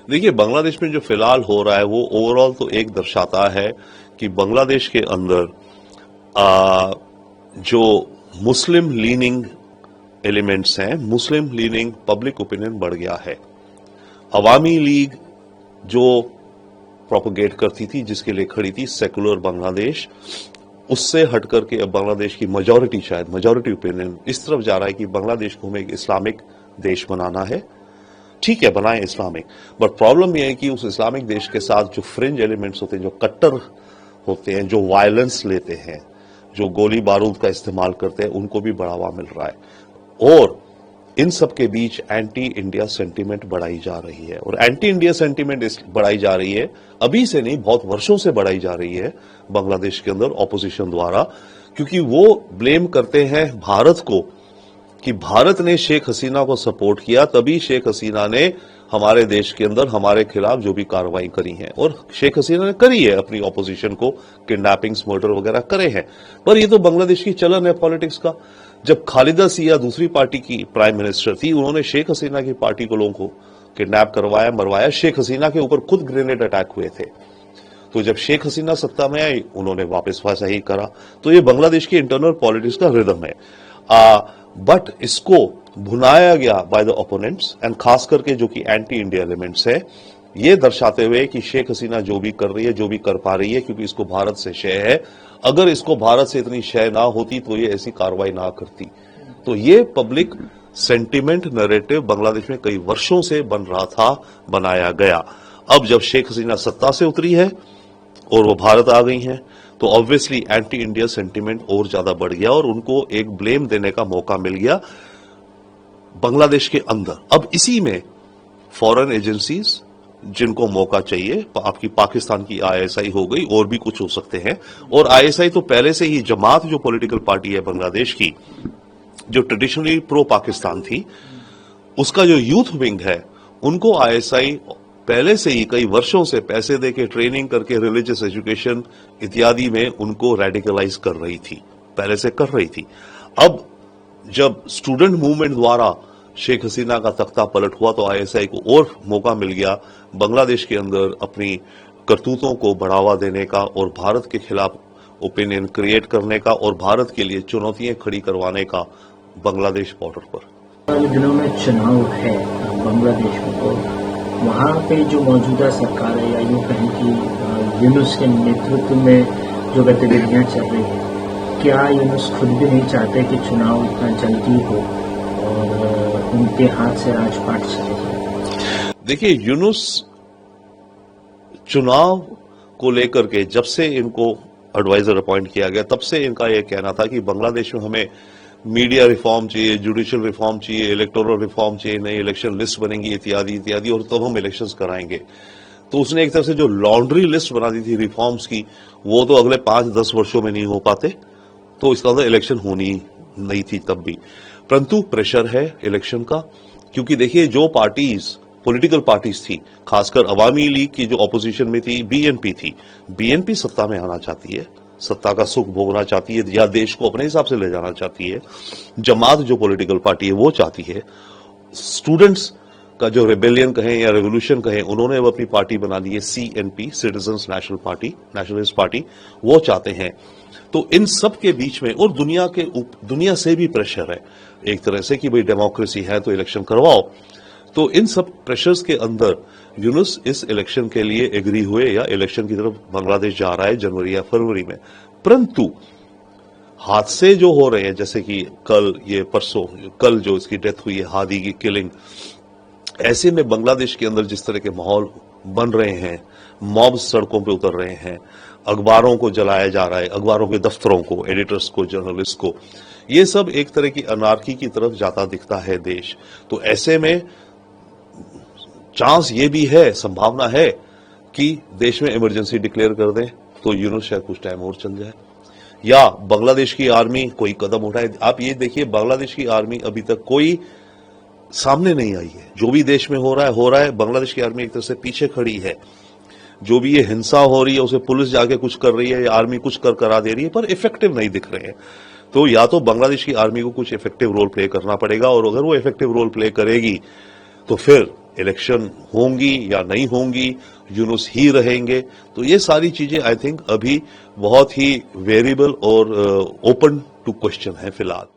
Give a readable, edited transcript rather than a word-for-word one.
देखिए, बांग्लादेश में जो फिलहाल हो रहा है वो ओवरऑल तो एक दर्शाता है कि बांग्लादेश के अंदर जो मुस्लिम लीनिंग एलिमेंट्स हैं, मुस्लिम लीनिंग पब्लिक ओपिनियन बढ़ गया है। अवामी लीग जो प्रोपोगेट करती थी, जिसके लिए खड़ी थी सेकुलर बांग्लादेश, उससे हट करके अब बांग्लादेश की मेजॉरिटी, शायद मेजॉरिटी ओपिनियन इस तरफ जा रहा है कि बांग्लादेश को हमें एक इस्लामिक देश बनाना है। ठीक है, बनाए इस्लामिक, बट प्रॉब्लम यह है कि उस इस्लामिक देश के साथ जो फ्रिंज एलिमेंट्स होते हैं, जो कट्टर होते हैं, जो वायलेंस लेते हैं, जो गोली बारूद का इस्तेमाल करते हैं, उनको भी बढ़ावा मिल रहा है। और इन सब के बीच एंटी इंडिया सेंटीमेंट बढ़ाई जा रही है। और एंटी इंडिया सेंटीमेंट बढ़ाई जा रही है, अभी से नहीं, बहुत वर्षों से बढ़ाई जा रही है बांग्लादेश के अंदर ऑपोजिशन द्वारा, क्योंकि वो ब्लेम करते हैं भारत को कि भारत ने शेख हसीना को सपोर्ट किया, तभी शेख हसीना ने हमारे देश के अंदर हमारे खिलाफ जो भी कार्रवाई करी है। और शेख हसीना ने करी है, अपनी ऑपोजिशन को किडनैपिंग्स, मर्डर वगैरह करे हैं। पर ये तो बांग्लादेश की चलन है पॉलिटिक्स का। जब खालिदा जिया दूसरी पार्टी की प्राइम मिनिस्टर थी, उन्होंने शेख हसीना की पार्टी को, लोगों को किडनैप करवाया, मरवाया। शेख हसीना के ऊपर खुद ग्रेनेड अटैक हुए थे। तो जब शेख हसीना सत्ता में आई, उन्होंने वापस वैसा ही करा। तो ये बांग्लादेश की इंटरनल पॉलिटिक्स का रिदम है। बट इसको भुनाया गया बाय द ओपोनेंट्स, एंड खास करके जो कि एंटी इंडिया एलिमेंट्स है, ये दर्शाते हुए कि शेख हसीना जो भी कर रही है, जो भी कर पा रही है, क्योंकि इसको भारत से शय है। अगर इसको भारत से इतनी शय ना होती तो ये ऐसी कार्रवाई ना करती। तो ये पब्लिक सेंटिमेंट नैरेटिव बांग्लादेश में कई वर्षों से बन रहा था, बनाया गया। अब जब शेख हसीना सत्ता से उतरी है और वो भारत आ गई हैं, तो ऑब्वियसली एंटी इंडिया सेंटीमेंट और ज्यादा बढ़ गया और उनको एक ब्लेम देने का मौका मिल गया बांग्लादेश के अंदर। अब इसी में फॉरेन एजेंसीज, जिनको मौका चाहिए, आपकी पाकिस्तान की आईएसआई हो गई, और भी कुछ हो सकते हैं। और आईएसआई तो पहले से ही, जमात जो पॉलिटिकल पार्टी है बांग्लादेश की, जो ट्रेडिशनली प्रो पाकिस्तान थी, उसका जो यूथ विंग है, उनको आईएसआई पहले से ही कई वर्षों से पैसे देके ट्रेनिंग करके रिलीजियस एजुकेशन इत्यादि में उनको रेडिकलाइज कर रही थी, पहले से कर रही थी। अब जब स्टूडेंट मूवमेंट द्वारा शेख हसीना का तख्ता पलट हुआ, तो आईएसआई को और मौका मिल गया बांग्लादेश के अंदर अपनी करतूतों को बढ़ावा देने का और भारत के खिलाफ ओपिनियन क्रिएट करने का और भारत के लिए चुनौतियां खड़ी करवाने का बांग्लादेश बॉर्डर पर। दिनों में चुनाव है बांग्लादेश में, तो वहाँ पे जो मौजूदा सरकार है, या यूँ कहें कि यूनुस के नेतृत्व में जो गतिविधियाँ चल रही हैं, क्या यूनुस खुद भी नहीं चाहते कि चुनाव इतना जल्दी हो और उनके हाथ से राजपाट चले जाए? देखिए, यूनुस चुनाव को लेकर के जब से इनको एडवाइजर अपॉइंट किया गया, तब से इनका यह कहना था कि बांग्लादेश में हमें मीडिया रिफॉर्म चाहिए, जुडिशियल रिफॉर्म चाहिए, इलेक्टोरल रिफॉर्म चाहिए, नई इलेक्शन लिस्ट बनेंगी इत्यादि इत्यादि, और तब हम इलेक्शंस कराएंगे। तो उसने एक तरह से जो लॉन्ड्री लिस्ट बना दी थी रिफॉर्म्स की, वो तो अगले 5-10 वर्षों में नहीं हो पाते, तो इसका मतलब इलेक्शन होनी नहीं थी तब भी। परंतु प्रेशर है इलेक्शन का, क्योंकि देखिए, जो पार्टीज, पॉलिटिकल पार्टीज थी, खासकर अवामी लीग की जो ऑपोजिशन में थी, बीएनपी थी, बीएनपी सत्ता में आना चाहती है, सत्ता का सुख भोगना चाहती है, या देश को अपने हिसाब से ले जाना चाहती है। जमात जो पॉलिटिकल पार्टी है वो चाहती है। स्टूडेंट्स का जो रेबेलियन कहें या रेवोल्यूशन कहें, उन्होंने अब अपनी पार्टी बना दी है, CNP, citizens national party, nationalist party, वो चाहते हैं। तो इन सब के बीच में, और दुनिया से भी प्रेशर है एक तरह से कि भाई डेमोक्रेसी है तो इलेक्शन करवाओ। तो इन सब प्रेशर्स के अंदर यूनुस इस इलेक्शन के लिए एग्री हुए, या इलेक्शन की तरफ बांग्लादेश जा रहा है जनवरी या फरवरी में। परंतु हादसे जो हो रहे हैं, जैसे कि कल जो इसकी डेथ हुई है, हादी की किलिंग, ऐसे में बांग्लादेश के अंदर जिस तरह के माहौल बन रहे हैं, मॉब सड़कों पे उतर रहे हैं, अखबारों को जलाया जा रहा है, अखबारों के दफ्तरों को, एडिटर्स को, जर्नलिस्ट को, ये सब एक तरह की अनार्की की तरफ जाता दिखता है देश। तो ऐसे में चांस ये भी है, संभावना है कि देश में इमरजेंसी डिक्लेयर कर दें, तो यूनुस शायद कुछ टाइम और चल जाए, या बांग्लादेश की आर्मी कोई कदम उठाए। आप ये देखिए, बांग्लादेश की आर्मी अभी तक कोई सामने नहीं आई है। जो भी देश में हो रहा है, बांग्लादेश की आर्मी एक तरह से पीछे खड़ी है। जो भी ये हिंसा हो रही है, उसे पुलिस जाके कुछ कर रही है या आर्मी कुछ करा दे रही है, पर इफेक्टिव नहीं दिख रहे हैं। तो या तो बांग्लादेश की आर्मी को कुछ इफेक्टिव रोल प्ले करना पड़ेगा, और अगर वो इफेक्टिव रोल प्ले करेगी तो फिर इलेक्शन होंगी या नहीं होंगी, यूनुस ही रहेंगे। तो ये सारी चीजें आई थिंक अभी बहुत ही वेरिएबल और ओपन टू क्वेश्चन है फिलहाल।